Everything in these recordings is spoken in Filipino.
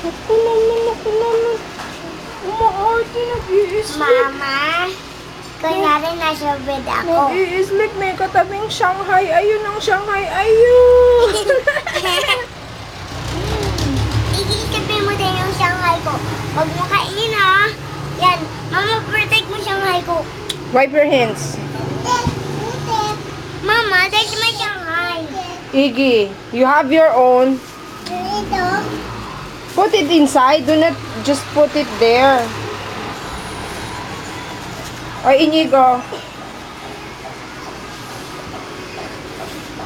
Ako naman. Umaarte, nag-i-sleep. Mama, kunyari nasa bed ako. Nag-i-sleep, may katabing Shanghai. Ayun ang Shanghai. Ayun! Iisipin mo din yung Shanghai ko. Huwag mo kainin ha. Yan, mama, protect mo Shanghai ko. Wipe your hands. Mama, that's my Shanghai. Iggy, you have your own. Ito. Put it inside. Do not just put it there. Or Inigo.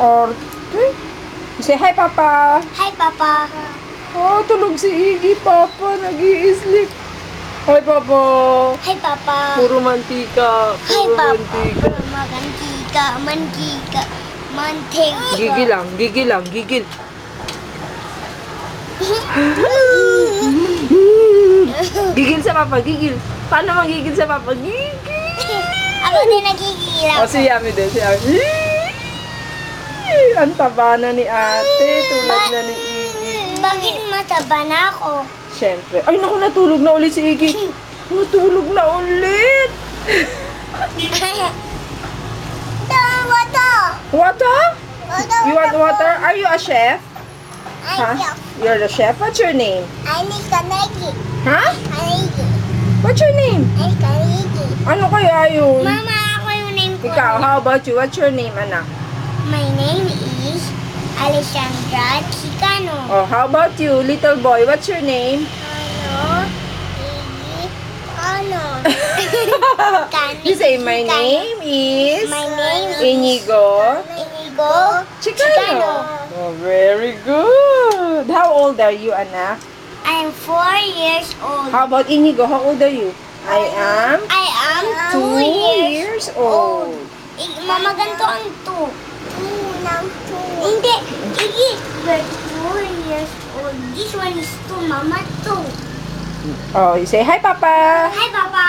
Or say hi, Papa. Hi, Papa. Oh, tulog si Iggy, Papa. Nag-i-sleep. Hi, Papa. Hi, Papa. Puro mantika. Hi, Puro Papa. mantika. Mantika. Gigil lang. Gigil. Gigil sa Papa, gigil. Paano magigil sa Papa? Gigil. Ako din nagigilaw. O, si Yami din, si Yami. Ang taba na ni ate, tulad na ni Iggy. Bakit mataba na ako? Siyempre. Ay, naku, natulog na ulit si Iggy. Natulog na ulit. Water. Water? You want water? Are you a chef? Huh? You're the chef? What's your name? I need kanegi. Huh? Kanegi. What's your name? Ay, kanegi. Ano kaya yun? Mama, ako yung name ko. Ikaw, how about you? What's your name, anak? My name is Alessandra Chicano. Oh, how about you, little boy? What's your name? Ano? Ano? You say, my name is My name is Inigo Inigo Chicano. Oh, very good. How old are you, anak? I am 4 years old. How about Inigo? How old are you? I am I am 2 years old. Mama, ganito ang 2. 2 ng 2. Hindi. Iggy, you're 4 years old. This one is 2, Mama, 2. Oh, you say, hi, Papa. Hi, Papa.